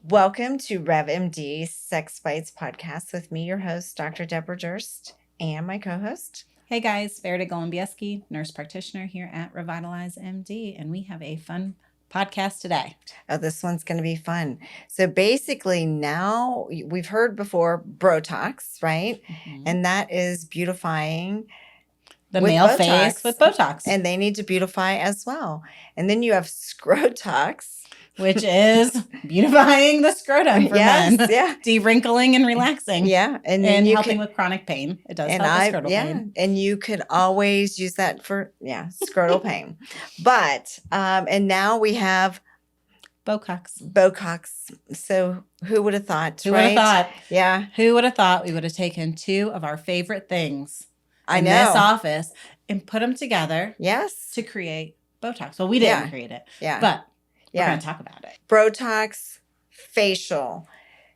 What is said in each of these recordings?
Welcome to RevMD Sex Bites podcast with me, your host, Dr. Deborah Durst, and my co-host. Hey guys, Farideh Golombieski, nurse practitioner here at Revitalize MD, and we have a fun podcast today. Oh, this one's going to be fun. So basically now we've heard before Botox, right? Mm-hmm. And that is beautifying the male Botox, face with Botox. And they need to beautify as well. And then you have Scrotox, which is beautifying the scrotum for men. Yeah. De-wrinkling and relaxing. Yeah. And helping with chronic pain. It does help with scrotal pain. And you could always use that for, scrotal pain. But, and now we have Bocox. So who would have thought, Who would have thought? Yeah. Who would have thought we would have taken two of our favorite things in this office and put them together yes, to create Botox. Well, we didn't create it. Yeah. But we're going to talk about it. Botox, facial,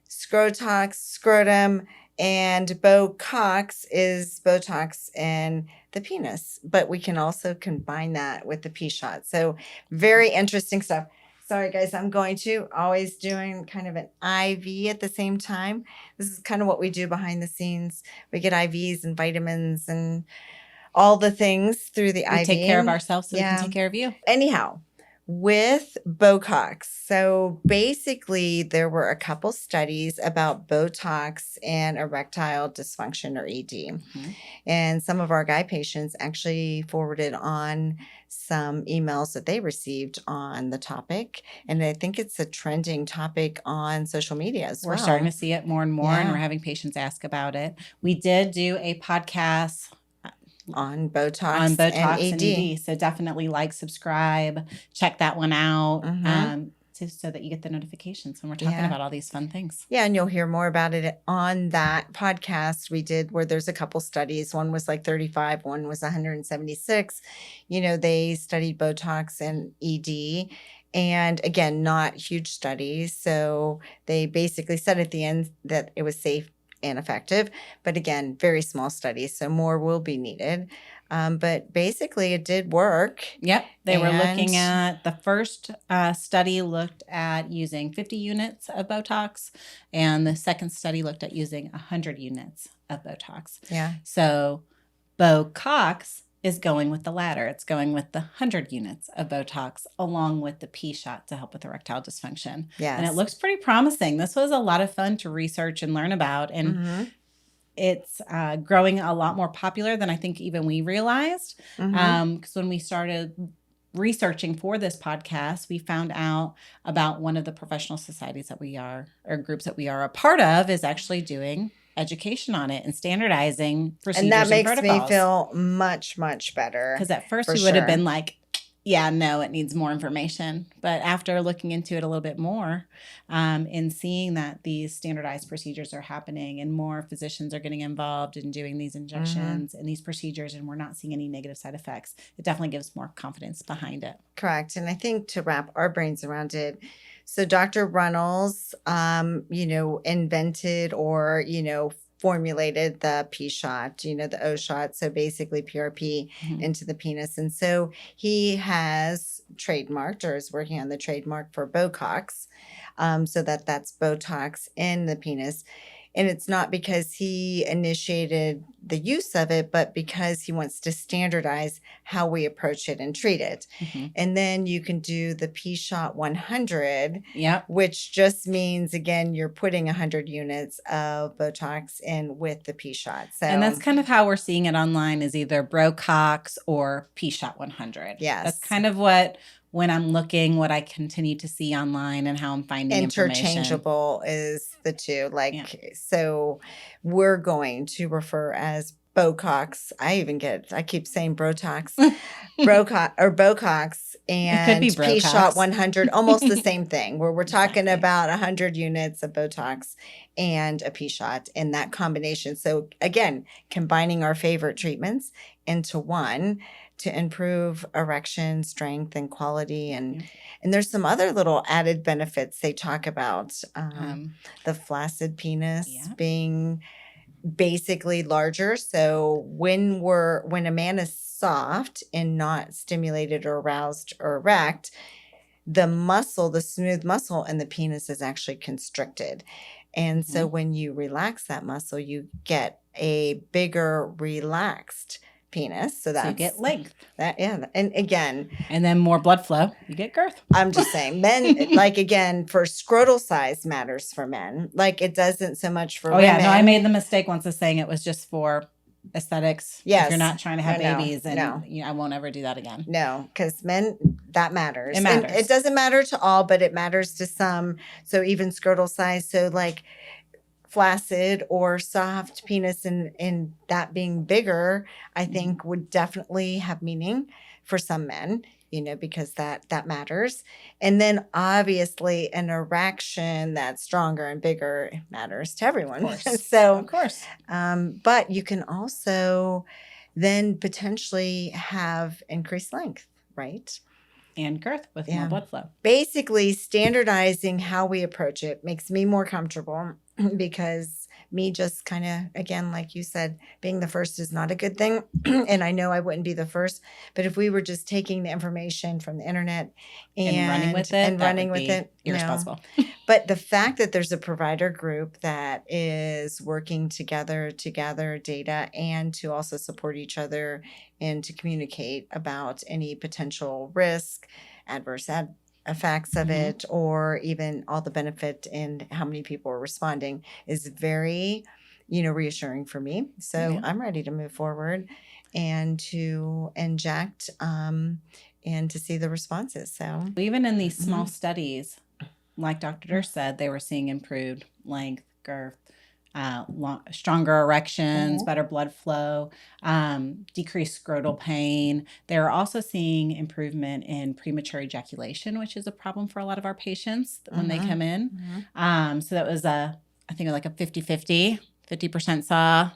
Scrotox, scrotum, and Bocox is Botox in the penis. But we can also combine that with the P-shot. So very interesting stuff. Sorry, guys, I'm going to always doing kind of an IV at the same time. This is kind of what we do behind the scenes. We get IVs and vitamins and all the things through the IV. We take care of ourselves so we can take care of you. Anyhow, with Bocox. So basically, there were a couple studies about Botox and erectile dysfunction or ED. Mm-hmm. And some of our guy patients actually forwarded on some emails that they received on the topic. And I think it's a trending topic on social media as well. We're starting to see it more and more, and we're having patients ask about it. We did do a podcast on Botox and ED. So definitely subscribe, check that one out. Mm-hmm. So that you get the notifications when we're talking about all these fun things. Yeah, and you'll hear more about it on that podcast we did where there's a couple studies. One was 35, one was 176. They studied Botox and ED. And again, not huge studies. So they basically said at the end that it was safe and effective, but again, very small studies, so more will be needed. But basically, it did work. Yep, they were looking at the first study looked at using 50 units of Botox, and the second study looked at using 100 units of Botox. Yeah. So Bocox is going with the latter. It's going with the 100 units of Botox along with the P-shot to help with erectile dysfunction. Yes. And it looks pretty promising. This was a lot of fun to research and learn about. And it's growing a lot more popular than I think even we realized. Because when we started researching for this podcast, we found out about one of the professional societies that we are, or groups that we are a part of, is actually doing education on it and standardizing procedures and protocols. And that makes me feel much, much better. Because at first we would have been like, yeah, no, it needs more information. But after looking into it a little bit more and seeing that these standardized procedures are happening and more physicians are getting involved in doing these injections and these procedures, and we're not seeing any negative side effects, it definitely gives more confidence behind it. Correct. And I think to wrap our brains around it, so Dr. Runnels, invented or, formulated the P-shot, the O-shot. So basically PRP into the penis. And so he has trademarked or is working on the trademark for Bocox. So that's Botox in the penis. And it's not because he initiated the use of it, but because he wants to standardize how we approach it and treat it. And then you can do the P-shot 100, which just means, again, you're putting 100 units of Botox in with the P-shot. So, and that's kind of how we're seeing it online, is either Bocox or P-shot 100. Yes. That's kind of when I'm looking, what I continue to see online and how I'm finding interchangeable is the two. So we're going to refer as Bocox. I keep saying Botox, Bocox and P-shot 100, almost the same thing, where we're talking about 100 units of Botox and a P-shot in that combination. So again, combining our favorite treatments into one to improve erection strength and quality. And there's some other little added benefits they talk about. The flaccid penis being basically larger. So when a man is soft and not stimulated or aroused or erect, the muscle, the smooth muscle in the penis is actually constricted. And so when you relax that muscle, you get a bigger relaxed penis. So that's you get length. And again, and then more blood flow, you get girth. I'm just saying, men, like, again, for scrotal size matters for men. Like, it doesn't so much for women. Yeah, no, I made the mistake once of saying it was just for aesthetics. Yes. If you're not trying to have babies, and no. I won't ever do that again. No, because men, that matters. It matters. And it doesn't matter to all, but it matters to some. So even scrotal size, so like flaccid or soft penis and that being bigger, I think would definitely have meaning for some men, because that matters. And then obviously an erection that's stronger and bigger matters to everyone. Of course. So, of course. But you can also then potentially have increased length, right? And girth with more blood flow. Basically, standardizing how we approach it makes me more comfortable because me just kind of, again, like you said, being the first is not a good thing. And I know I wouldn't be the first, but if we were just taking the information from the internet and running with it, irresponsible. But the fact that there's a provider group that is working together to gather data and to also support each other and to communicate about any potential risk, adverse effects of it, or even all the benefit and how many people are responding is very, reassuring for me. So I'm ready to move forward and to inject and to see the responses. So even in these small studies, like Dr. Durst said, they were seeing improved length, girth, stronger erections, better blood flow, decreased scrotal pain. They're also seeing improvement in premature ejaculation, which is a problem for a lot of our patients when they come in. So that was I think like a 50-50, 50% saw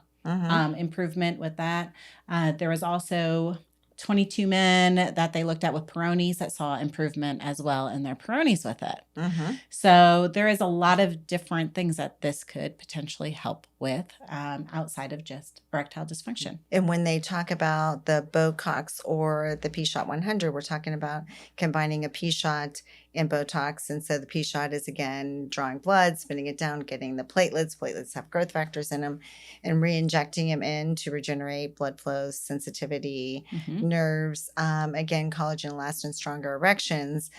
improvement with that. There was also 22 men that they looked at with Peyronie's that saw improvement as well in their Peyronie's with it. So there is a lot of different things that this could potentially help with outside of just erectile dysfunction. And when they talk about the Bocox or the P-Shot 100, we're talking about combining a P-Shot and Botox. And so the P-Shot is, again, drawing blood, spinning it down, getting the platelets. Platelets have growth factors in them, and re-injecting them in to regenerate blood flow, sensitivity, nerves, again, collagen, elastin, stronger erections.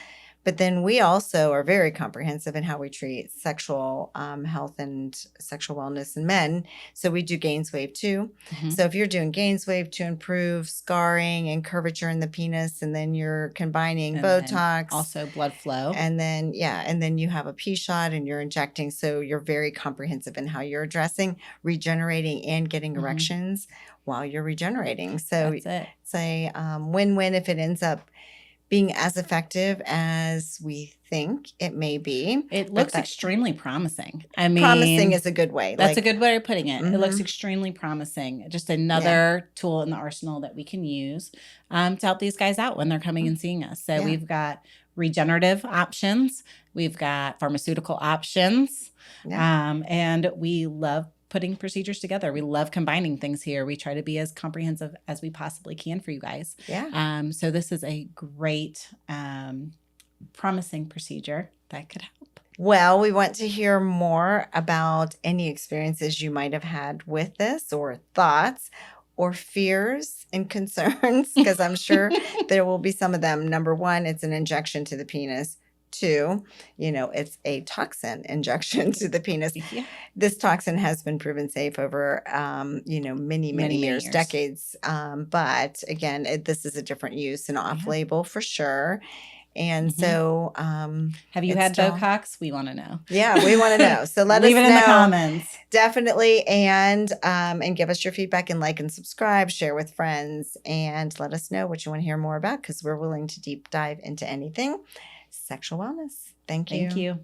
But then we also are very comprehensive in how we treat sexual health and sexual wellness in men. So we do GainsWave too. So if you're doing GainsWave to improve scarring and curvature in the penis, and then you're combining Botox, also blood flow, and then you have a P-Shot and you're injecting. So you're very comprehensive in how you're addressing, regenerating, and getting erections while you're regenerating. So it's a win-win if it ends up being as effective as we think it may be. It looks extremely promising. I mean, promising is a good way. That's a good way of putting it. It looks extremely promising. Just another tool in the arsenal that we can use to help these guys out when they're coming and seeing us. So we've got regenerative options. We've got pharmaceutical options. And we love putting procedures together. We love combining things here. We try to be as comprehensive as we possibly can for you guys. So this is a great, promising procedure that could help. Well, we want to hear more about any experiences you might have had with this, or thoughts or fears and concerns, because I'm sure there will be some of them. Number one, it's an injection to the penis. Two, it's a toxin injection to the penis. This toxin has been proven safe over, many years, decades. But again, this is a different use and off-label for sure. And so, have you had Bocox? We want to know. Yeah, we want to know. So let us know. Leave it in the comments. Definitely. And give us your feedback and like and subscribe, share with friends, and let us know what you want to hear more about, because we're willing to deep dive into anything sexual wellness. Thank you. Thank you.